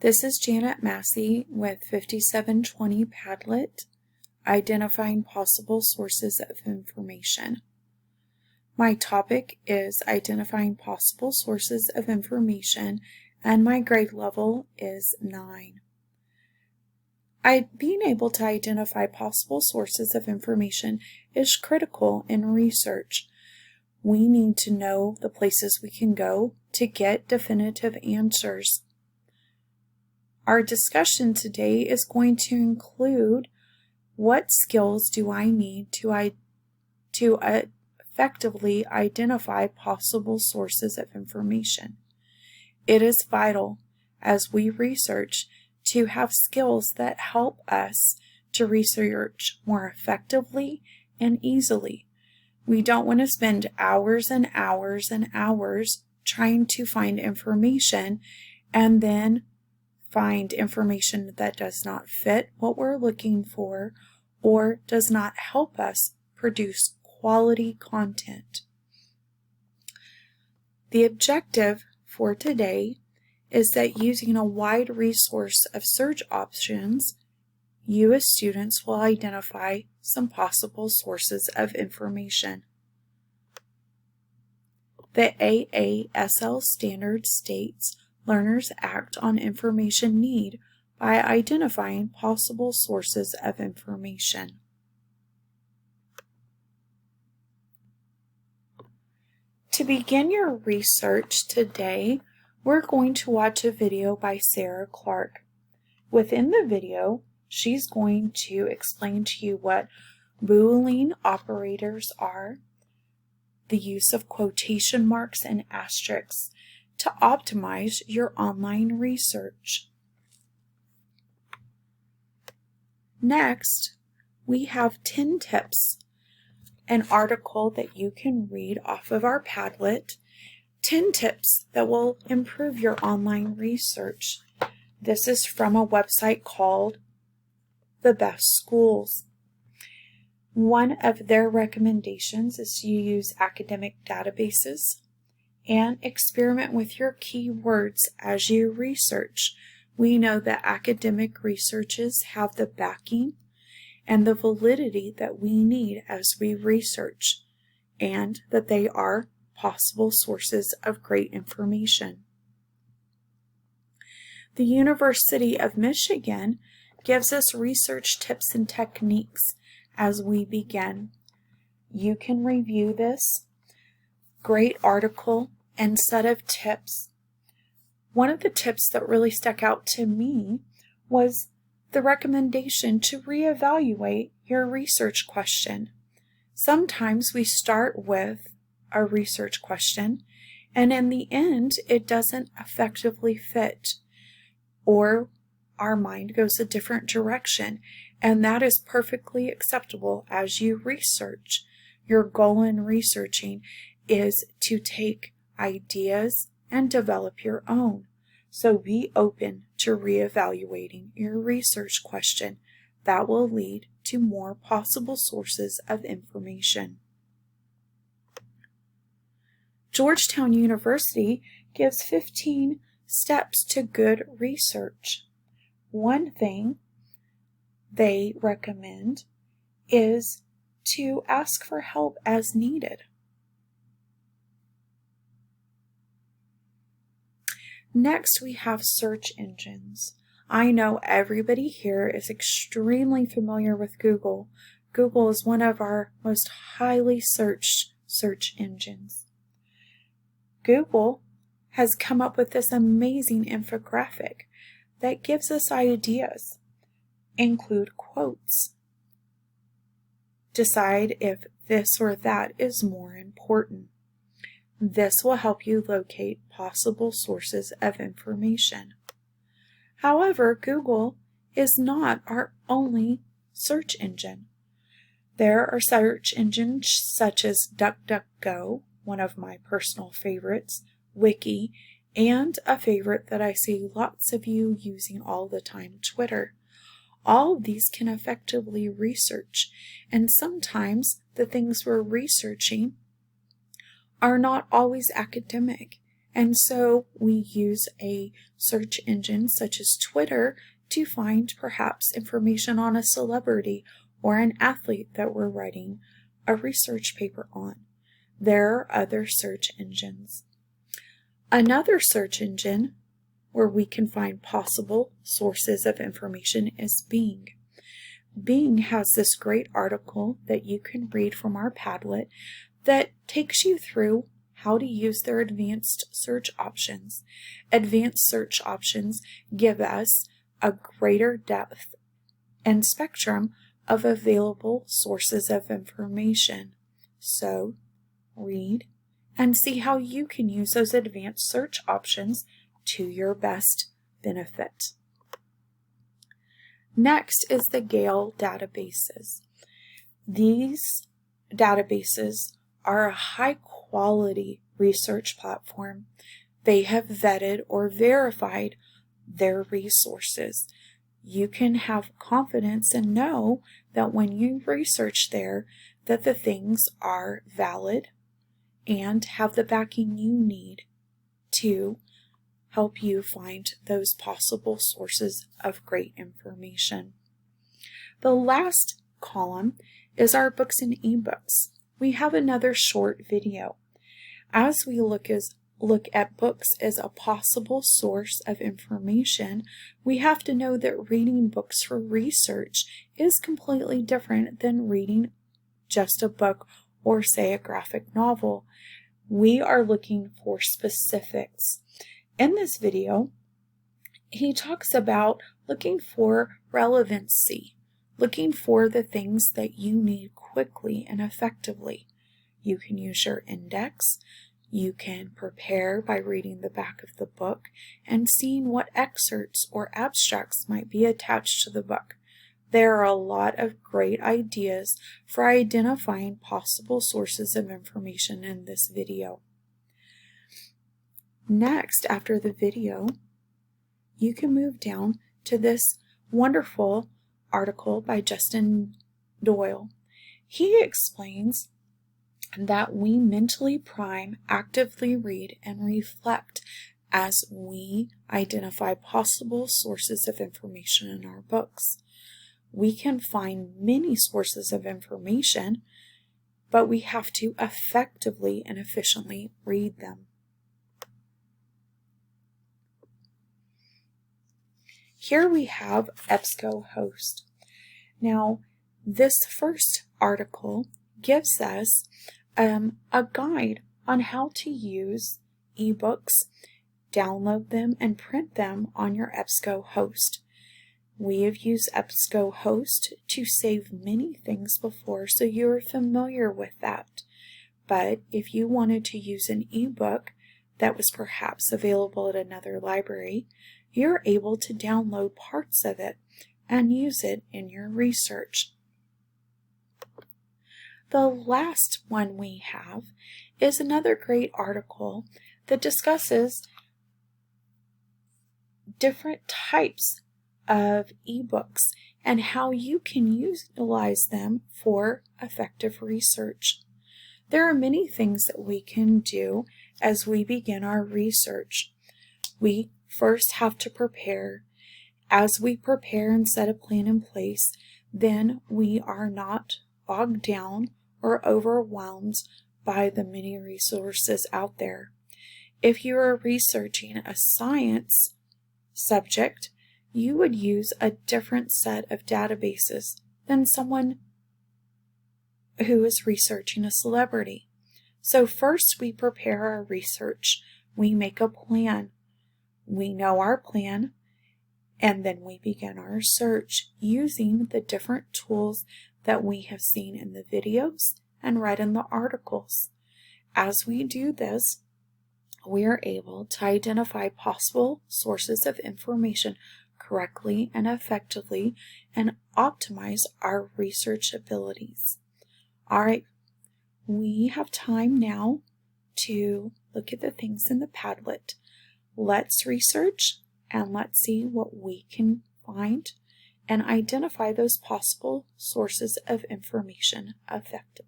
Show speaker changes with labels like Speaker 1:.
Speaker 1: This is Janet Massey with 5720 Padlet, identifying possible sources of information. My topic is identifying possible sources of information, and my grade level is 9. Being able to identify possible sources of information is critical in research. We need to know the places we can go to get definitive answers. Our discussion today is going to include what skills do I need to effectively identify possible sources of information. It is vital as we research to have skills that help us to research more effectively and easily. We don't want to spend hours and hours and hours trying to find information and then find information that does not fit what we're looking for or does not help us produce quality content. The objective for today is that using a wide resource of search options, you as students will identify some possible sources of information. The AASL standard states learners act on information need by identifying possible sources of information. To begin your research today, we're going to watch a video by Sarah Clark. Within the video, she's going to explain to you what Boolean operators are, the use of quotation marks and asterisks to optimize your online research. Next, we have 10 tips, an article that you can read off of our Padlet, 10 tips that will improve your online research. This is from a website called The Best Schools. One of their recommendations is to use academic databases and experiment with your keywords as you research. We know that academic researches have the backing and the validity that we need as we research, and that they are possible sources of great information. The University of Michigan gives us research tips and techniques as we begin. You can review this great article and set of tips. One of the tips that really stuck out to me was the recommendation to reevaluate your research question. Sometimes we start with a research question and in the end it doesn't effectively fit, or our mind goes a different direction, and that is perfectly acceptable as you research. Your goal in researching is to take ideas and develop your own. So be open to reevaluating your research question. That will lead to more possible sources of information. Georgetown University gives 15 steps to good research. One thing they recommend is to ask for help as needed. Next, we have search engines. I know everybody here is extremely familiar with Google. Google is one of our most highly searched search engines. Google has come up with this amazing infographic that gives us ideas. Include quotes. Decide if this or that is more important. This will help you locate possible sources of information. However, Google is not our only search engine. There are search engines such as DuckDuckGo, one of my personal favorites, Wiki, and a favorite that I see lots of you using all the time, Twitter. All of these can effectively research, and sometimes the things we're researching are not always academic, And so we use a search engine such as Twitter to find perhaps information on a celebrity or an athlete that we're writing a research paper on. There are other search engines. Another search engine where we can find possible sources of information is Bing. Bing has this great article that you can read from our Padlet that takes you through how to use their advanced search options. Advanced search options give us a greater depth and spectrum of available sources of information. So, read and see how you can use those advanced search options to your best benefit. Next is the Gale databases. These databases are a high-quality research platform. They have vetted or verified their resources. You can have confidence and know that when you research there, that the things are valid and have the backing you need to help you find those possible sources of great information. The last column is our books and ebooks. We have another short video. As we look at books as a possible source of information, we have to know that reading books for research is completely different than reading just a book or, say, a graphic novel. We are looking for specifics. In this video, he talks about looking for relevancy, looking for the things that you need quickly and effectively. You can use your index. You can prepare by reading the back of the book and seeing what excerpts or abstracts might be attached to the book. There are a lot of great ideas for identifying possible sources of information in this video. Next, after the video, you can move down to this wonderful article by Justin Doyle. He explains that we mentally prime, actively read, and reflect as we identify possible sources of information in our books. We can find many sources of information, but we have to effectively and efficiently read them. Here we have EBSCOhost. Now, this first article gives us a guide on how to use ebooks, download them, and print them on your EBSCOhost. We have used EBSCOhost to save many things before, so you're familiar with that. But if you wanted to use an ebook that was perhaps available at another library, you're able to download parts of it and use it in your research. The last one we have is another great article that discusses different types of ebooks and how you can utilize them for effective research. There are many things that we can do as we begin our research. We first have to prepare. As we prepare and set a plan in place, then we are not bogged down or overwhelmed by the many resources out there. If you are researching a science subject, you would use a different set of databases than someone who is researching a celebrity. So first we prepare our research. We make a plan. We know our plan, and then we begin our search using the different tools that we have seen in the videos and read in the articles. As we do this, we are able to identify possible sources of information correctly and effectively and optimize our research abilities. All right, we have time now to look at the things in the Padlet. Let's research and let's see what we can find and identify those possible sources of information effectively.